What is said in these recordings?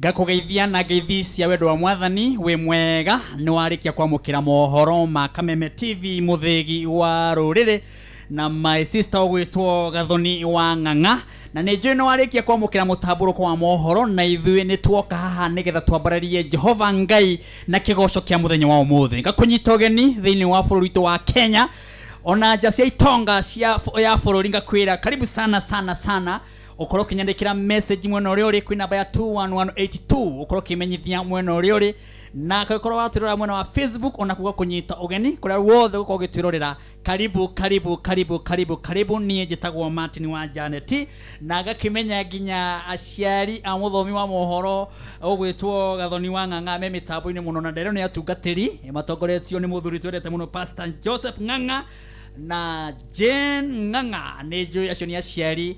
Ngakugeithia na ngeithi cia wendo wa mwathani wi mwega ni warikia kwamukira mohoro ma Kameme TV muthigi wa rurire na my sister ogwitwo Gathoni wa Ng'ang'a na ni njui ni warikia kwamukira mutamburuko wa mohoro na ithui ni tuoka haha nigetha twambararie Jehova Ngai na kigoco kia muthenya wa umuthi ngakunyita ugeni thiini wa bururi witu wa Kenya ona nja cia itonga ya bururi ngakwira karibu sana ukoro kinyandikira message mwena uri uri kwi namba ya 21182 ukoro kimenyithia mwena uri uri na ukoro waturora mwena wa Facebook ona kuga kunyita ugeni kuria wothe uko gitwirorera karibu nie njitagwo Martin wa Janet na gakimenya ginya aciari a muthomi wa mohoro ugwitwo Gathoni wa Ng'ang'a me mitambo-ini muno na ndero ni atungatiri matongoretio ni muthuri twendete muno Pastor Joseph Ng'ang'a na Jane Ng'ang'a ni njui acio ni aciari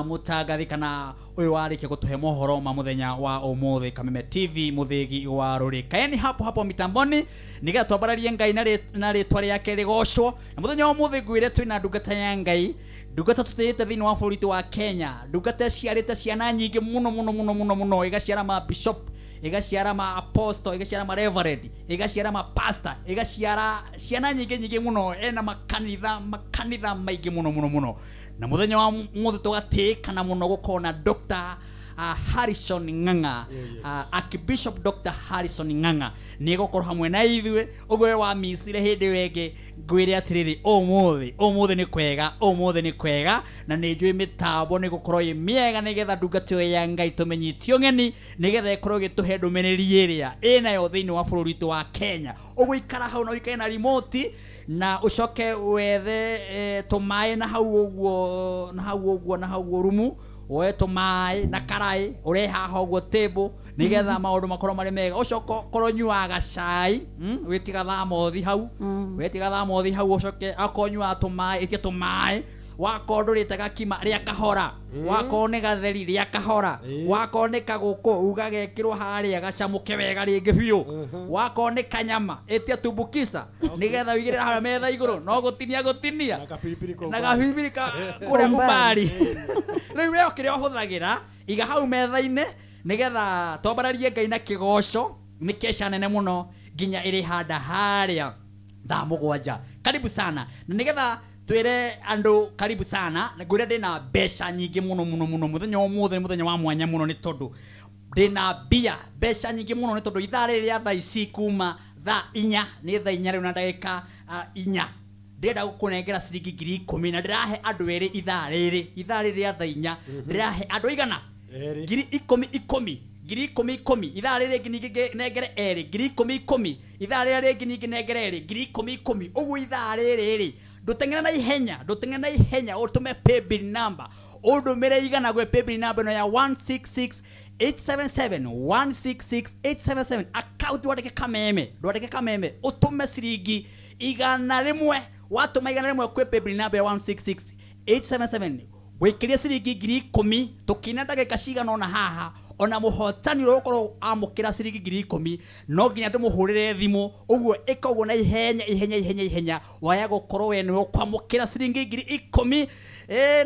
mutangathi kana uyu warikia gutuhe mohoro ma muthenya wa umuthi Kameme TV muthigi wa ruri kaeni hapo mitamboni niga twambararie Ngai na ritwa riake rigocwo na muthenya wa umuthi gwire twina ndungata ya Ngai ndungata tutete thiini wa bururi wa Kenya ndungata ciarite ciana nyingi muno igaciara ma bishop igaciara ma apostle igaciara ma reverend igaciara ma pastor igaciara ciana nyingi muno ena makanitha maingi muno na muthenya wa muthi tugatikana muno gukona Dr. Harrison Ng'ang'a Archbishop Dr. Harrison Ng'ang'a ni gukorwo hamwe na ithuĩ ugwe wa misire hindi wenge ngwire atiriri umuthi ni kwega na ni njui mitambo ni gukorwo i miega nigetha ndungatio ya Ngai tumenyitio ngeni nigetha ikorwo gituhe ndumiriri iria inayo thiini wa bururi witu wa Kenya ugwikara hau na wikae na remote na ucoke wethe tumae na hau uguo rumu oe tumae na karai ureha hoguo table nigetha maundu makorwo mari mega ucoko korwo nyuaga cai witiga thamothi hau ucoke akonyua tumae itie tumae wakondurite gakima ria kahora wakone gatheri ria kahora wakone kaguku ugagekirwo haria gacamuke wega ringi biu wakone kanyama etia tumbukisa nigetha wigire haria metha iguru no gutinia na gabibiri kuria kubari riu we okire ohuthagira iga hau metha-ini nigetha twambararie Ngai na kigoco ni kesha nene muno ginya iri handa haria thaa 7 karibu sana na nigetha twire andu karibu sana ngwire ndina besha nyingi muno muthenya umuthi muthenya wa mwanya muno ni tondu ndina besha nyingi muno ni tondu ithare ria thaa ici kuma thaa 4 ni thaa 4 riu na ndagika 4 ndenda gukunengera ciringi 10,000 na ndirahe andu eri ithare ria thaa 4 ndirahe andu igana 10,000 ithare ringi ningi nengere eri 10,000 ithare ringi ningi nengere eri 10,000 ugu ithare riri ndutengena na ihenya utume paybill number udumire igana gwe paybill number no ya 166877 account wadeke kameme utume ciringi igana rimwe watuma igana rimwe kwe paybill number ya 166877 wikiria ciringi 10,000 tukina ndagika cigana ona haha ona muhotani rokoro amukira ciringi 10,000 no nginya ndumuhurire thimu uguo ikogwo na ihenya waya gukorwo we ni kwamukira ciringi 10,000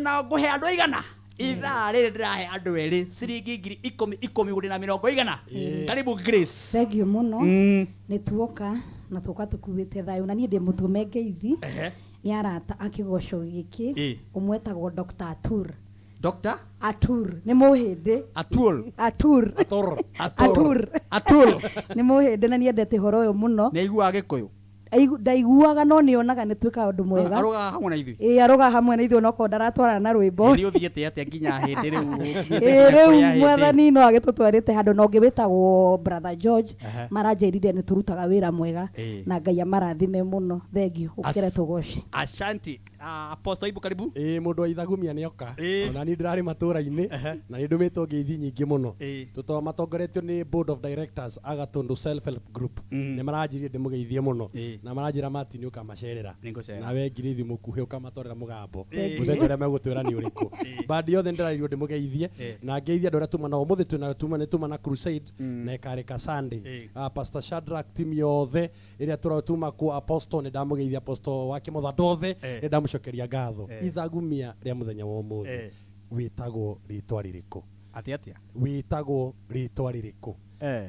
na nguhe andu igana ithaa riri ndirahe andu eri ciringi 10,000 guri na 70 igana karibu Grace thank you muno ni tuoka na tuka tukuwite thayo na nie ndi mutume ngeithi ni arata akigoco giki umwetagwo Dr. Atur ni muhindi Atur ni muhindi na niendete horo uyu muno ni igua gikuyu ndaiguaga no nionaga ni twika undu mwega aroga hamwe na ithui aroga hamwe na ithui no ko ndaratwara na rwimbo ni uthiete atia nginya hindi riu mwathani no agitutwarite handu no ngibitagwo brother George maranjerire ni turutaga wira mwega na Ngai amarathime muno thengio ukire tugoci ashanti apostle ibu karibu mundu aithagumia ni oka ona ni ndirari matura-ini na ni ndumitwo ngeithi nyingi muno tutwa matongoretio ni board of directors Agatundu self help group ni maranjirie ndimugeithie muno na maranjira Martin ukamacerera nawe ngirithi mukuhe ukamatwarira mugambo muthenya megutwira ni uriku badi yothe ndirario ndimugeithie na ngeithia andu aria tuma na umuthi tuma na crusade na ikarika Sunday Pastor Shadrack team yothe iria turatuma ku apostle ni ndamugeithia apostle wa Kimotha ndothe ni ndamucokeria ngatho ithagumia ria muthenya wa umuthi witagwo ritwa ririko atia witagwo ritwa ririko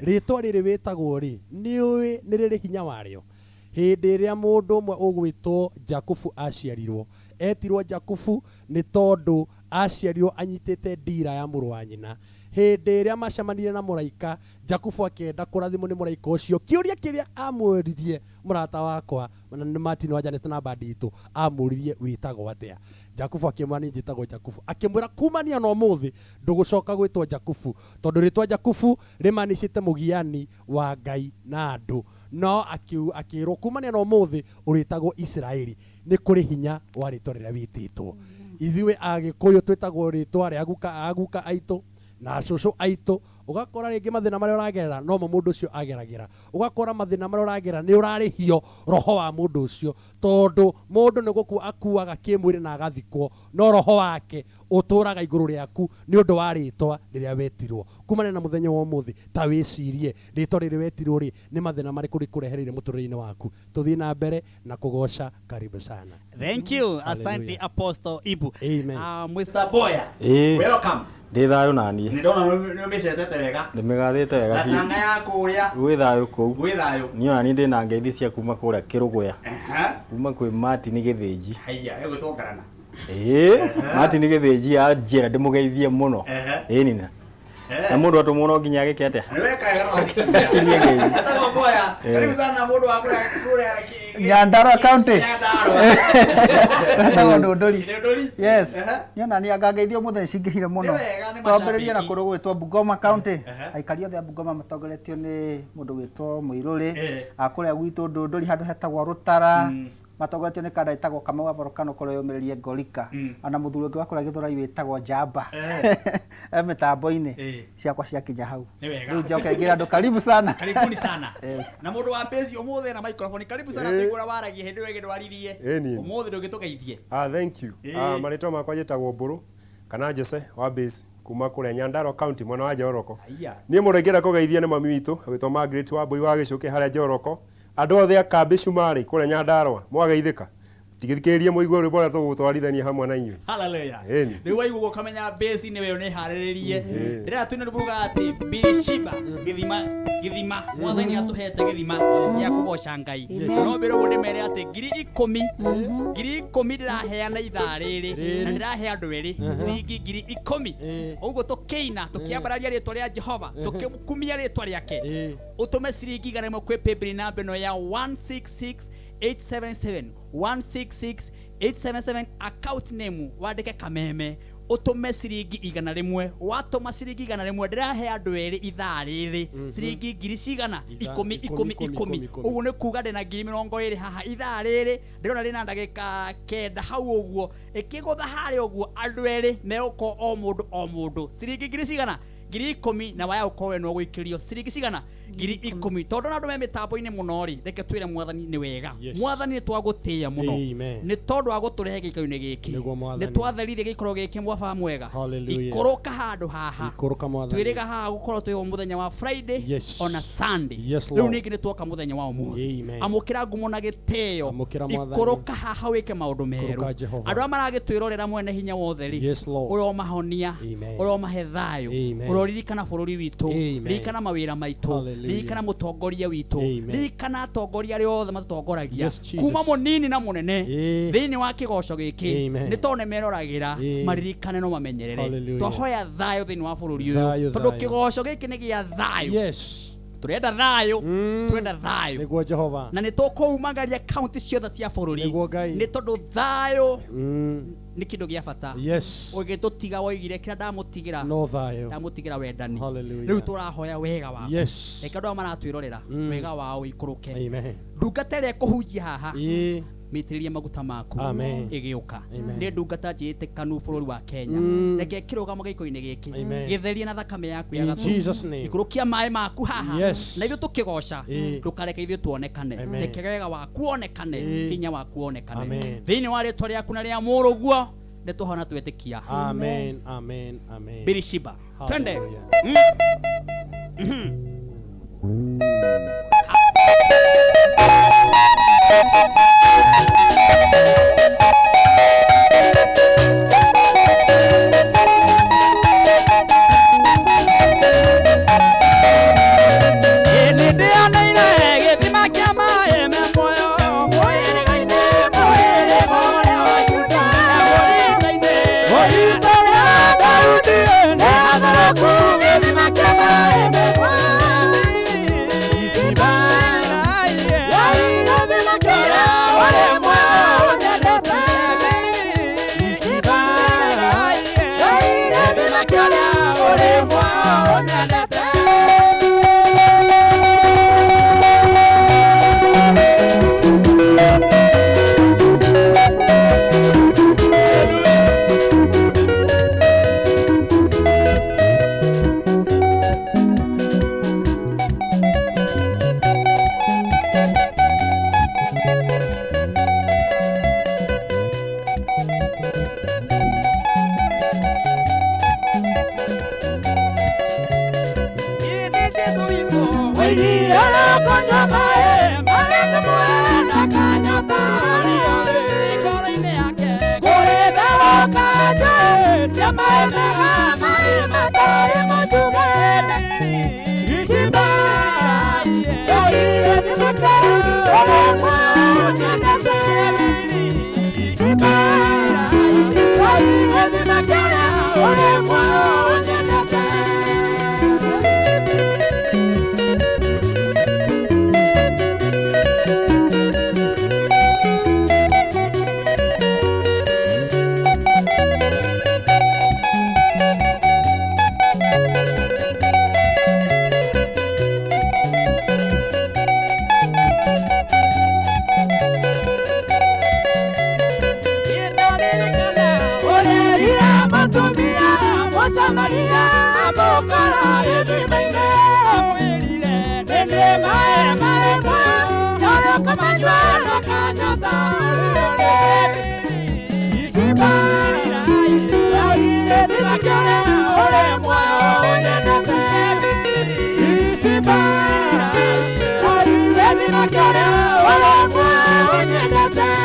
ritwa riri witagwo ri niwe ni riri hinya wario hindi ria mundu umwe ugwitwo Jakubu aciarirwo etirwo Jakubu ni tondu aciarirwo anyitite ndira ya muru wa nyina hindi ria macamanire na muraika Jakubu akienda kurathimwo ni muraika ucio kiuria kiria amwiririe murata wakwa ni Martin wa Janet na bandi itu amuririe witagwo atia Jakubu akimwani njitagwo Jakubu akimwira kumania no muthi ndugucoka gwitwo Jakubu tondu ritwa Jakubu rimanicite mugiani wa Ngai na andu no akirwo kumania no muthi uritagwo Israeli ni kuri hinya wa ritwa riria wititwo ithiwe agikuyu twitagwo ritwa ria aguka aitu na cucu aitu ugakora ringi mathina maria uragerera no mundu ucio ageragira ugakora mathina maria uragerera ni urarihio roho wa mundu ucio tondu mundu ni gukua akuaga kimwiri na agathikwo no roho wake uturaga iguru riaku ni undu wa ritwa riria wetirwo kumana na muthenya wa muthi ta wicirie ritwa riri wetirwo ri ni mathina mariku rikureherire muturire-ini waku tuthie na mbere na kugoca karibu sana. Thank you. Asante Apostle Ibu. Amen. Mr. Boya. Welcome. Ndi thayo nani. Ni ndona ni umecetete wega. Ndimegathite wega. Gatanga ya kuria. Wi thayo ku. Wi thayo. Niona ni ndina ngeithi cia kuma kuria Kirugwea. Kuma kwi Martin Githinji. Haya, ego twokarana. Martin Githinji ajira ndimugeithie muno. Nina. Na mundu atumwo nginya agike atia. Ni weka wega. Hata Boya. Karibu sana mundu wa kuria Nyandarua County. Nyandarua. Ndondori. Yes. Niona ni agangeithio muthe cingihire muno. Twambiririe na kuru gwitwo Bungoma County. Aikari othe a Bungoma matongoretio ni mundu gwitwo Muiruri. Akuria gwitu Ndondori handu hetagwo Rutara. Matongoretio ni kada itagwo Kamau wa Volcano kuria yumiririe Ngorika. Ana muthuri ungi wa kuria Githurai witagwo Jamba. Mitambo-ini ciakwa ciakinya hau. Riu njoke ngira andu karibu sana. Karibuni sana. Na mundu wa base umuthi na microphone karibu sana twigura waragie hindi wege ndwaririe. Umuthi ndugitugeithie. Thank you. Marito makwa jetagwo Mburu kana Jesse wa base kuma kuria Nyandarua County mwana wa Njoroko. Ni murengira kugeithia ni mami witu agitwo Margaret wa Mbui wa Gicuki haria Njoroko. Andu othe a kambi Cumari kuria Nyandarua mwageithika. Tigithikiririe muigwe rwimbo rwa tugutwarithania hamwe na inyui. Hallelujah. Riu waigwo ukamenya base ni we ni hariririe. Rira twine ndubuga ati Birishiba githima mwathani atuhete githima ya kugoca Ngai. No mbere gundi mere ati 10,000 ndiraheana ithaa riri na ndirahe andu eri ciringi 10,000 uguo tukiina tukiambararia ritwa ria Jehova tukikumia ritwa riake utume ciringi igana rimwe kwi paybill namba ino ya 166877 166877 account name wandike Kameme utume ciringi igana rimwe watuma ciringi igana rimwe ndirahe andu eri ithaa riri ciringi ngiri cigana 10 uguo ni kuga ndina 20,000 haha ithaa riri ndirona rina ndagika kenda hau uguo ikigutha haria uguo andu eri meuko o mundu ciringi ngiri cigana 10,000 na waya ukowe no gwikirio ciringi cigana 10,000 tondu na andu me mitambo-ini muno ri reke twire mwathani ni wega mwathani ni twagutia muno ni tondu aguturehe gikaune giki ni twatherithie gikoro giki mwaba mwega ikoroka handu haha twiriga haha gukorwo twi muthenya wa Friday ona Sunday riu ningi ni twoka muthenya wa umuthi amukira ngumo na gitio ikoroka haha wike maundu meru andu amaragitwirorera mwene hinya wothe ri uro mahonia uro mahe thayo uroririkana bururi witu ririkana mawira maitu ririkana mutongoria witu ririkana atongoria ri othe matutongoragia kuma munini na munene thiini wa kigoco giki ni tone meroragira maririkane no mamenyerere twahoya thayo thiini wa bururi uyu tondu kigoco giki ni gia thayo turenda thayo niguo Jehova na ni tukuumagaria county ciothe cia bururi ni tondu thayo ni kindu gia bata ugitutiga woigire kira ndamutigira no thayo ndamutigira wendani riu turahoya wega wao reka andu maratwirorera wega wao ikuruke ndungata kuhunjia haha mitiririe maguta maku igiuka ni ndungata njiitikanu bururi wa Kenya reke kirugamo giko-ini giki githerie na thakame yaku ya gatũ ikurukia mai maku haha na ithu tukigoca ndukareke ithu tuonekane reke wega waku onekane hinya waku onekane thiini wa ritwa riaku na ria muruguo ni tuhona twetikia amen Birishiba twende Amokado, Siamae Mega, Mae Matare Mojugani, Simba, Rai de Makara, Ole Moja Natani, Simba, Rai de Makara, Ole Moja Natani. Maria, Mokara, Edimaine, Nene, Mae, Mae, Mae, Yaro, Comando, Nakanyata, Isiba, Rai, Edimakara, Ole, Moa, Onyanate, Isiba, Rai, Edimakara, Ole, Moa, Onyanate.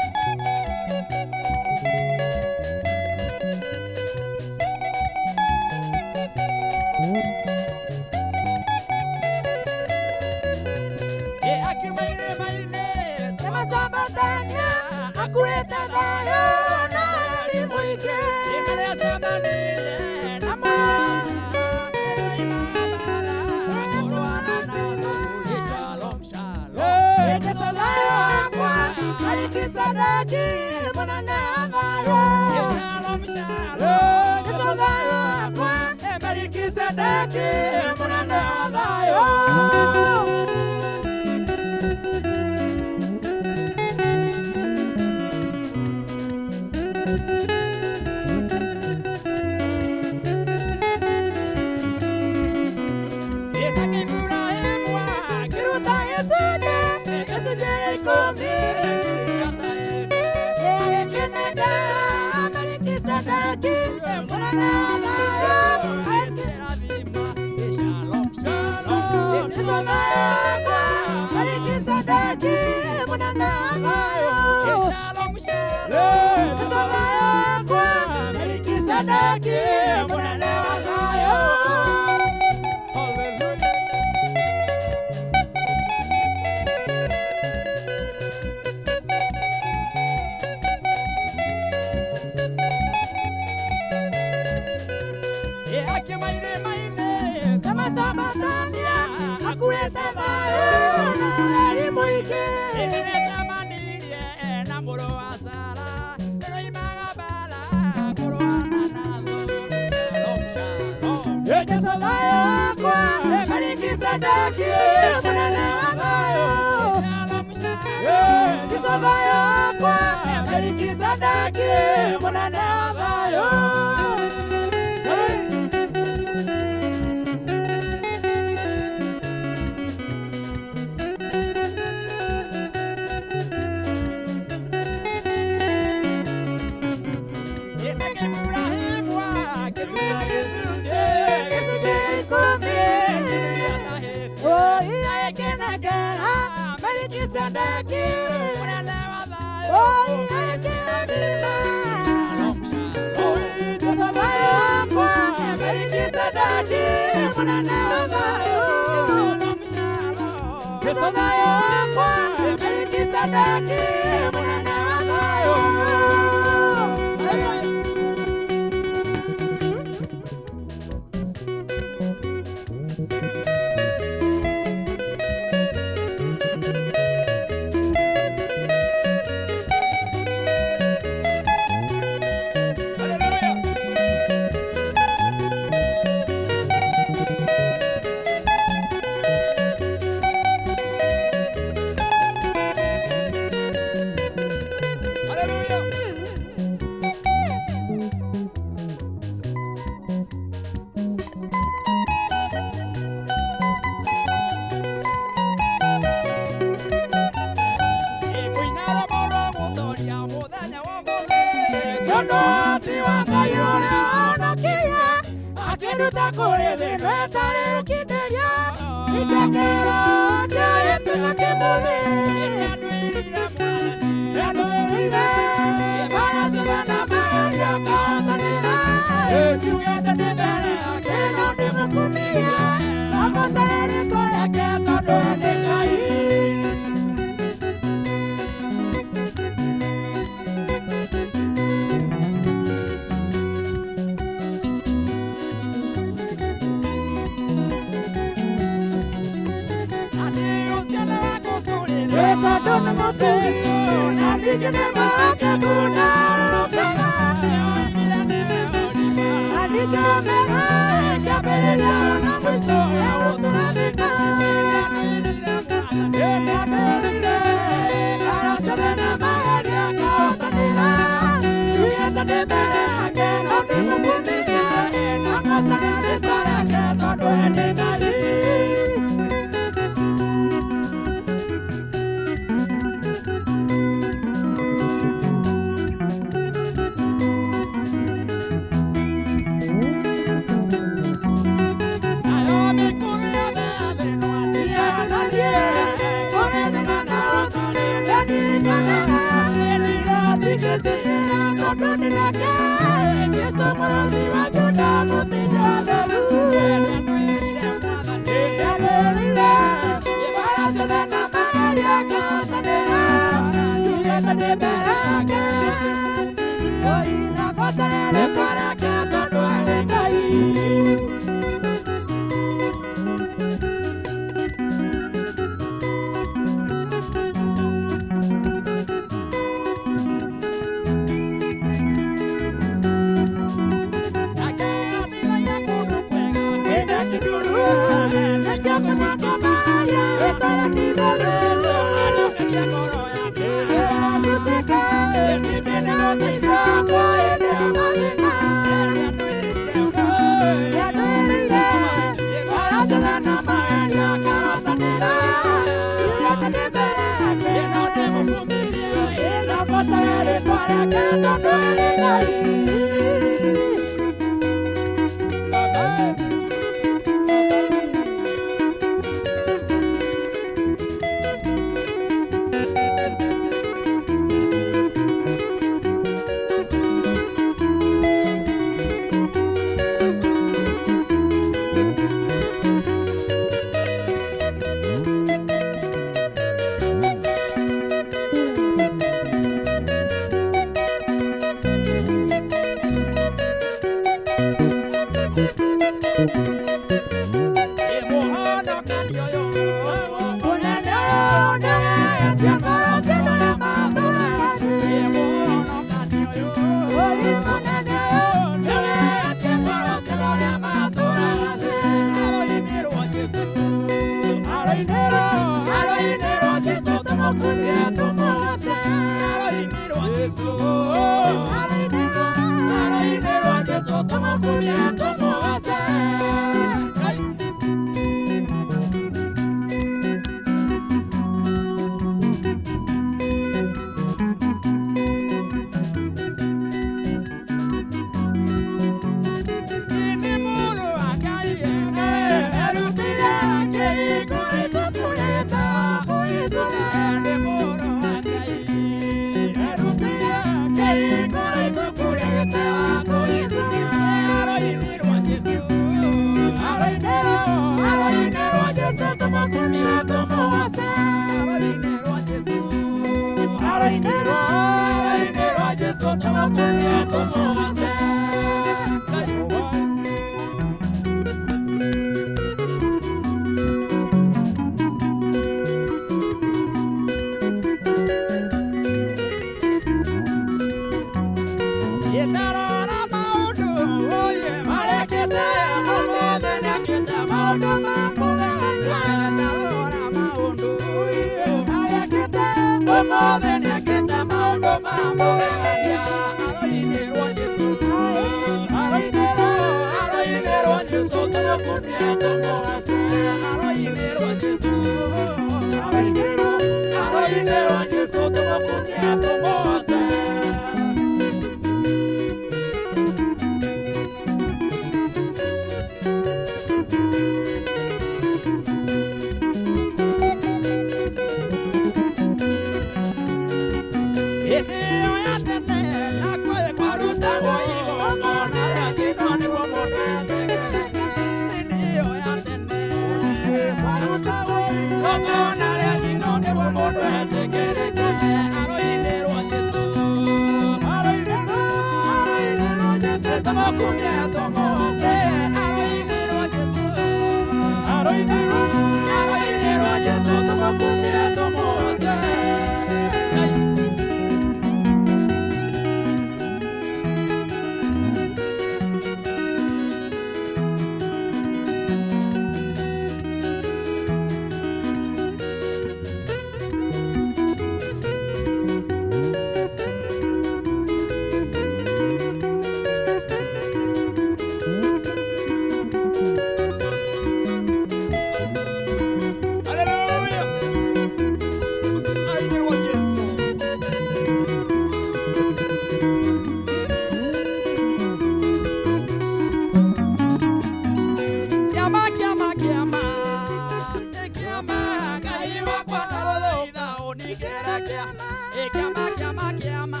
kwenda guthaitha uningire kiama kiama kiama kiama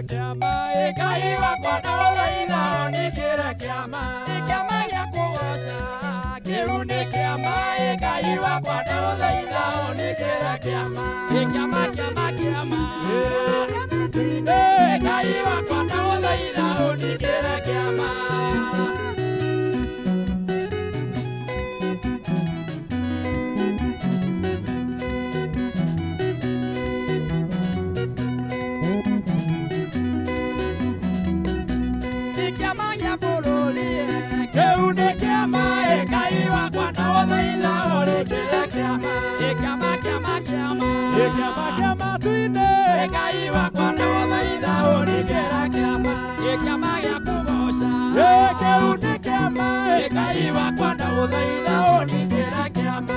kiama Ngai wakwa ndaguthaitha uningire kiama kiama gia kugoca kiu ni kiama Ngai wakwa ndaguthaitha uningire kiama kiama kiama kiama Ngai wakwa ndaguthaitha uningire kiama Kiama tuine Ngai wakwa ndaguthaitha uningire kiama kiama gia kugoca kiu ni kiama Ngai wakwa ndaguthaitha uningire kiama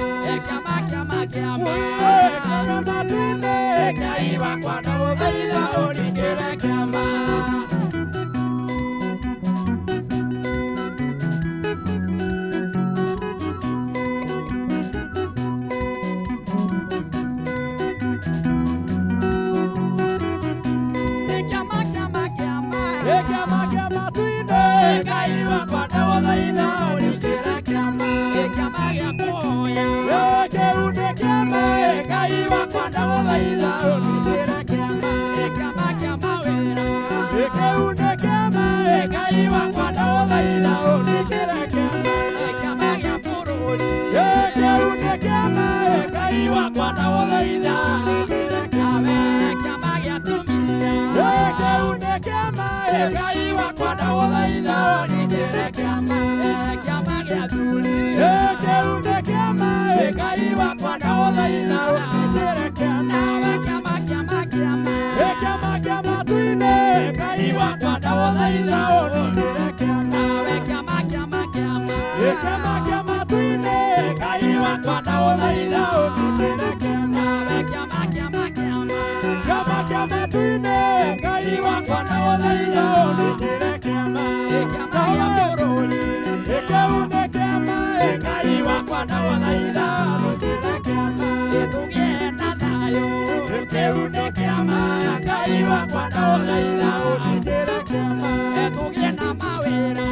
kiama kiama kiama tuine Ngai wakwa ndaguthaitha uningire kiama Ngai wakwa ndaguthaitha uningire kiama kiama gia kuoya kiu ni kiama Ngai wakwa ndaguthaitha uningire kiama kiama kia mawira kiu ni kiama Ngai wakwa ndaguthaitha uningire kiama kiama gia bururi kiu ni kiama Ngai wakwa ndaguthaitha uningire kiama kiama gia tumia kiu ni kiama Ngai wakwa ndaguthaitha uningire kiama kiama gia thuri kiu ni kiama Ngai wakwa ndaguthaitha uningire kiama kiama kiama kiama kiama kiama tuine Ngai wakwa ndaguthaitha uningire kiama kiama kiama kiama kiama kiama tuine Ngai wakwa ndaguthaitha uningire kiama kiama kiama kiama kiama kiama tuine Ngai wakwa ndaguthaitha uningire kiama kiama gia bururi kiu ni kiama Ngai wakwa ndaguthaitha uningire kiama tugie na thayo kiu ni kiama Ngai wakwa ndaguthaitha uningire kiama tugie na mawira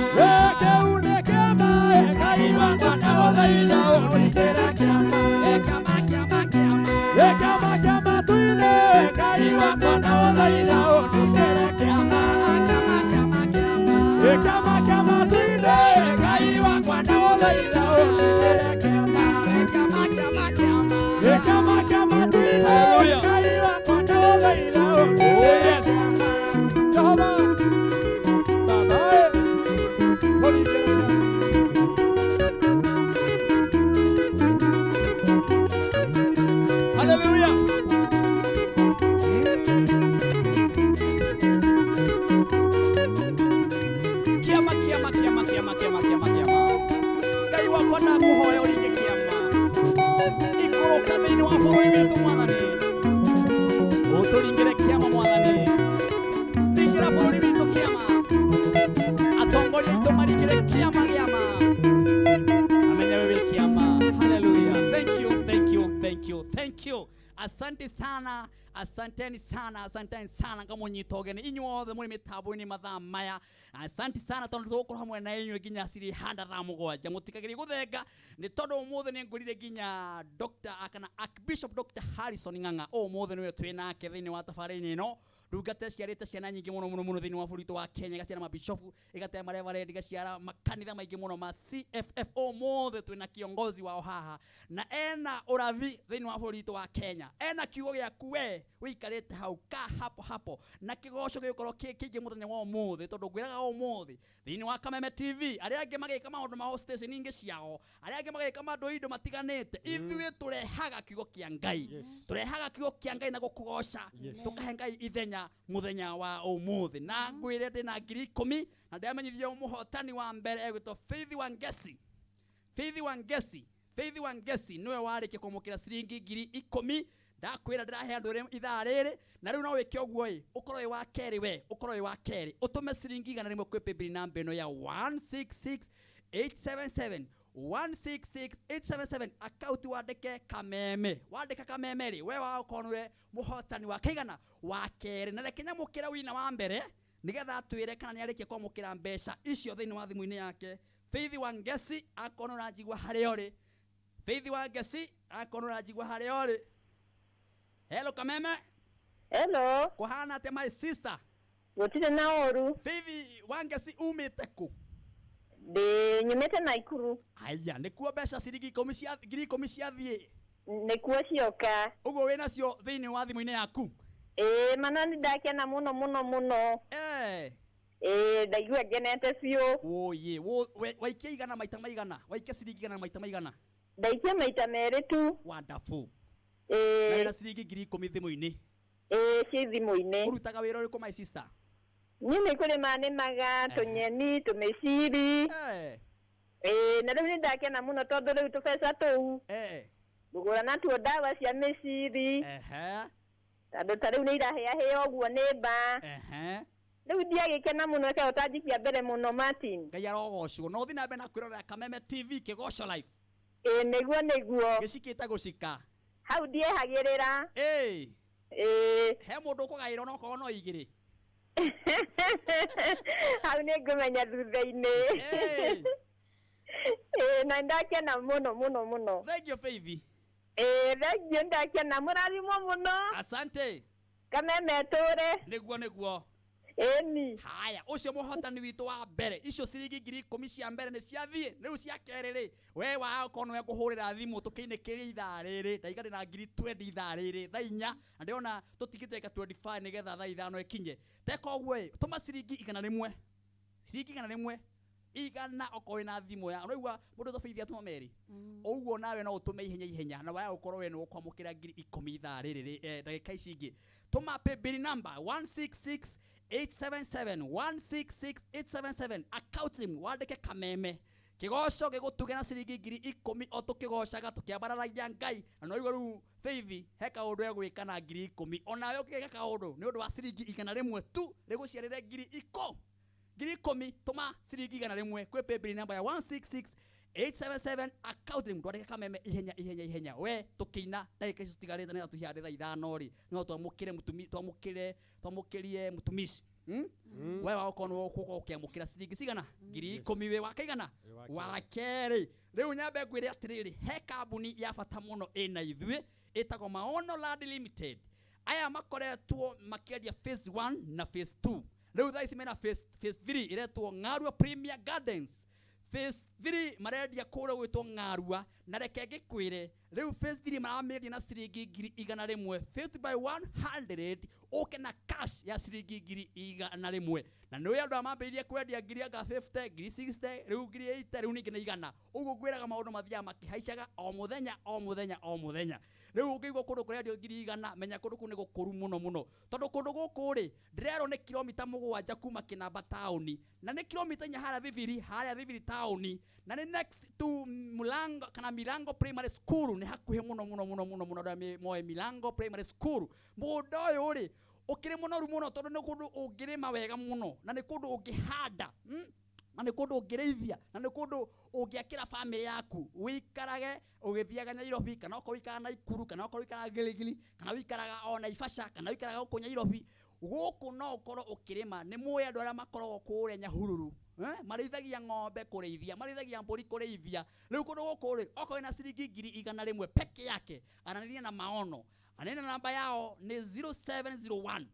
kiu ni kiama Ngai wakwa ndaguthaitha uningire kiama kiama kiama kiama kiama kiama tuine Ngai wakwa ndaguthaitha uningire kiama kiama kiama kiama kiama kiama tuine Ngai wakwa ndaguthaitha uningire kiama kiama kiama kiama kiama kiama tuine Ngai wakwa ndaguthaitha uningire kiama Jehova Baba Hallelujah. Kiama kiama kiama kiama kiama kiama kiama Ngai wakwa ndakuhoya uringe kiama ikoroka thiini wa bũrũri witũ mwathani ũtũringĩre kiama mwathani ringĩra bũrũri witũ kiama atongoria aitũ maringĩre kiama gĩama amenya wewe kiama. Hallelujah. Thank you, thank you, thank you, thank you. Asante sana, asanteni sana, asanteni sana kama unyitogene inyuothe muri mitambo-ini mathaa maya. Asante sana tondu tugukorwo hamwe na inyu nginya ciri handa thaa mugwanja mutikagiri guthenga ni tondu umuthi ni ngurire nginya Dr. akana Archbishop Dr. Harrison Ng'ang'a umuthi niwe twinake thiini wa tafari-ini ino ndungate ciarite ciana nyingi muno muno muno thiini wa bũrũri wa Kenya igaciara mabishofu igatema mareverend igaciara makanitha maingi muno ma CFF umuthi twina kiongozi wao haha na ena urathi thiini wa bũrũri wa Kenya ena kiugo giaku we wikarite hau ka hapo hapo na kigoco gikorwo kingi muthenya wa umuthi tondu ngwiraga umuthi thiini wa Kameme TV aria angi magika maundu ma station ingi ciao aria angi magika maundu indo matiganite ithuĩ turehaga kiugo kia Ngai turehaga kiugo kia Ngai na gukugoca tukahe Ngai ithenya muthenya wa umuthi na ngwire ndina 10,000 na ndamenyithio muhotani wa mbere egwitwo Faith Wangeci Faith Wangeci niwe warike kumukira ciringi 10,000 ndakwira ndirahe andu ithaa riri na riu no wike oguo ukorwo wa keri we ukorwo wa keri utume ciringi 100 kwi paybill number ino ya 166877 166877 account wandike kameme wandika kameme ri we wa ukonwe muhotani wa kaigana wa kere na reke nyamukira wina wa mbere nigetha twire kana ni arikie kwamukira mbeca icio thiini wa thimu-ini yake. Faith Wangeci akono ranjigwa hari ori. Faith Wangeci akono ranjigwa hari ori. Hello kameme. Hello. Kuhana atia my sister? Gutire na oru. Faith Wangeci umite ku? De nyumete Naikuru. Aya, nikuo mbeca ciringi 10,000 ciathie. Nikuo cioka. Ugo wina cio thiini wa thimu-ini yaku? Manani ndakena muno. Ndaigua ngenete biũ. Oye, waikia igana maita maigana? Waikia ciringi igana maita maigana? Ndaikia maita merĩ tu. Wonderful. Na wĩna ciringi 10,000 thimu-ini? Ci thimũ-inĩ. Ũrutaga wĩra ũrĩkũ my sister? Niĩ nĩ kũrĩma nĩmaga tũnyeni, tũmĩciri. Na rĩu nĩ ndakena mũno tondũ rĩu tũbeca tũu. Ngũgũra natuo ndawa cia mĩciri. Tondũ ta rĩu nĩ irahĩahĩa ũguo nĩ mba. Rĩu ndiagĩkena mũno reke ũtanjikia mbere mũno Martin. Ngai arogocwo. No ũthiĩ na mbere na kwĩrorera Kameme TV Kĩgoco Live. Nĩguo. Gĩcikĩte gũcika. Hau ndiehagĩrĩra. He mũndũ ũkũgaĩra onokorwo no igĩrĩ. Hau nĩ ngũmenya thutha-inĩ. Na ndakena mũno. Thank you Faith. Thank you ndakena mũrathimwo mũno. Asante. Kameme tũre. Nĩguo. Eni. Haya, ucio muhotani witu wa mbere. Icio ciringi 10,000 cia mbere ni ciathie. Riu cia kerĩ ri. We wa kono we kuhurira thimu tukiinikiria ithaa riri. Ndaigana na 20 ithaa riri. Thaa 4 na ndiona tutigite ka 25 nigetha thaa 5 ikinye. Teka ogwe tuma ciringi 100. Ciringi 100. Igana okowe na thimu ya. Unaigua mundu tofithia tuma meri. Ouguo nawe no utume ihenya na wa ukorwo we no kwamukira 10,000 ithaa riri ndagika ici ingi. Tuma paybill number 166877 account name wandike Kameme Kĩgoco gĩgũtuge na ciringi 10,000 o tukigocaga tukiambararagia Ngai na no iguru rĩu Faith he kaũndũ egwĩka na 10,000 onawe ũkĩgeka kaũndũ nĩ ũndũ wa ciringi 100 tu rĩgũciarĩre 10,000 tuma ciringi 100 kwĩ paybill number ya 166877 account name twandike Kameme ihenya we tukĩina ndagĩka icio tigarĩte nĩ tũhiarĩra 5 ri no twamũkĩrie mũtumisi we wa ukono kuko ukiamukira ciringi cigana 10,000 we wa kaigana wa kerĩ rĩu nyambe ngwĩre atirĩrĩ he kambuni ya bata mũno ĩna ithuĩ ĩtagwo Maono Land Limited. Aya makoretwo makĩendia phase 1 na phase 2. Rĩu thaa ici mena phase 3 iretwo Ng'arua Premier Gardens. Phase 3 marendia kũrĩa gwĩtwo Ng'arua na reke ngĩkwĩre rĩu phase 3 maramendia na ciringi 100,000 50 by 100 ũke na cash ya ciringi 100,000 na nĩ andũ amambĩrĩrie kwendia 50 60 rĩu 80 rĩu ningĩ nĩ igana ũguo ngwĩraga maũndũ mathiaga makĩhaicaga o mũthenya rĩu ũngĩigua kũndũ kũrendio 100,000 menya kũndũ kũu nĩ gũkũru mũno tondũ kũndũ gũkũ rĩ ndĩrerwo nĩ kilomita 7 kuma Kĩnamba taũni na nĩ kilomita 4 harĩa Thibiri taũni na nĩ next to Milango Primary School ni hakuhe muno da moe Milango Primary School mundu uyu ri ukiri munoru muno tondu ni kundu ungirima wega muno na ni kundu ungihanda na ni kundu ungireithia na ni kundu ungiakira family yaku wikarage ugithiaga Nairobi kana uko wikara Naikuru kana uko wikara Giligili kana wikaraga o Naivasha kana wikaraga uko Nairobi guku no ukorwo ukirima ni muya andu aria makoragwo kuria Nyahururu marĩithagia ng'ombe kũrĩithia marĩithagia mbũri kũrĩithia rĩu kũndũ gũkũ rĩ okorwo na ciringi 100,000 peke yake ananiria na Maono anena namba yao nĩ 0701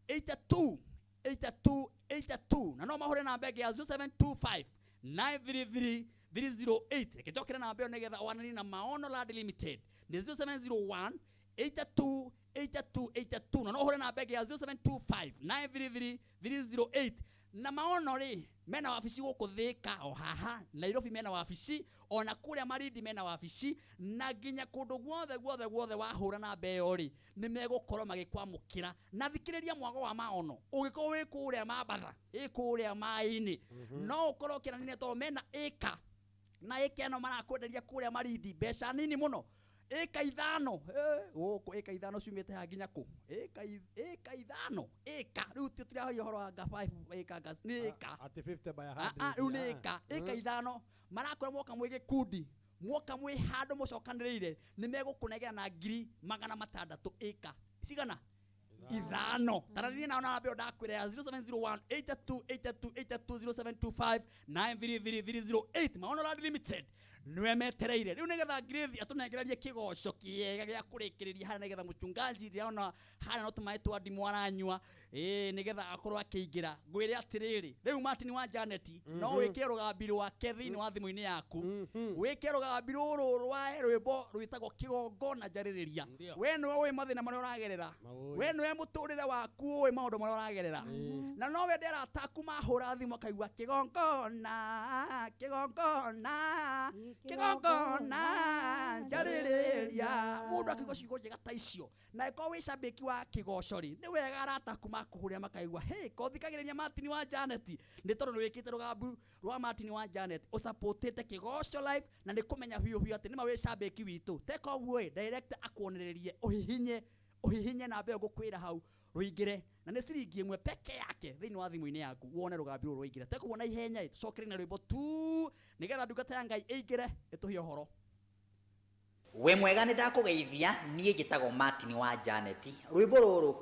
82 na no mahure namba ya 0725 933 308 rekejokera namba yo nigetha wanani na Maono Land Limited nĩ 0701 82 na no hure namba ya 0725 933 308 na Maono ri mena wabici gũkũ Thika o haha Nairobi mena wabici ona kũrĩa Malindi mena wabici na nginya kũndũ guothe wahũra na mbeo ri nĩ megũkorwo magĩkwamũkĩra na thikĩrĩria mwago wa Maono ũgĩkorwo wĩ kũrĩa Mambatha kũrĩa maĩ-inĩ no ũkorwo kĩranine tondũ mena ĩka na ĩka ĩno marakwenderia kũrĩa Malindi mbeca nini mũno eka ithano guku eka ithano ciumite ha nginya ku eka ithano eka riu tutirahoria horo anga 5 eka gas ni eka at 50 by 100 riu ni eka ithano marakora mwoka mwige kundi mwoka mwi handu mucokanirire ni megukunegera na 600 eka cigana ithano tarani na ona beo ndakwire 0701 8282820725 93308 Maonoland Limited niwe metereire riu nigetha Grace atunengererie kigoco kiega gia kurikiriria hana nigetha muchungaji riona hana no tumai twa ndimu aranyua nigetha akorwo akiingira ngwire atiriri riu Martin wa Janet no wike rugambi rwake thiini wa thimu-ini yaku wike rugambi ruru rwa rwimbo rwitagwo kigongona njaririria we niwe wi mathina maria uragerera we niwe muturire waku wi maundu maria uragerera na no we ndera taku mahura thimu akaigua kigongona njaririria mundu akigwa ciugo njega ta icio na iko wi cambiki wa kigocori ni wega arataku makuhuria makaigua hey ko thikagiriria Martin wa Janet ni tondu ni wikite rugambu rwa Martin wa Janet usupportete kigoco live na ni kumenya biu ati ni mawi cambiki witu teko guo director akuonererie uhihinye na mbeo gukwira hau ruingire na ni ciringi imwe peke yake thiini wa thimu-ini yaku wone rugambi ruru ruingire teko wona ihenya tucokere na rwimbo tu nigetha ndungata ya Ngai ingire ituhie horo we mwega ni ndakugeithia nie njitagwo Martin wa Janet rwimbo ruru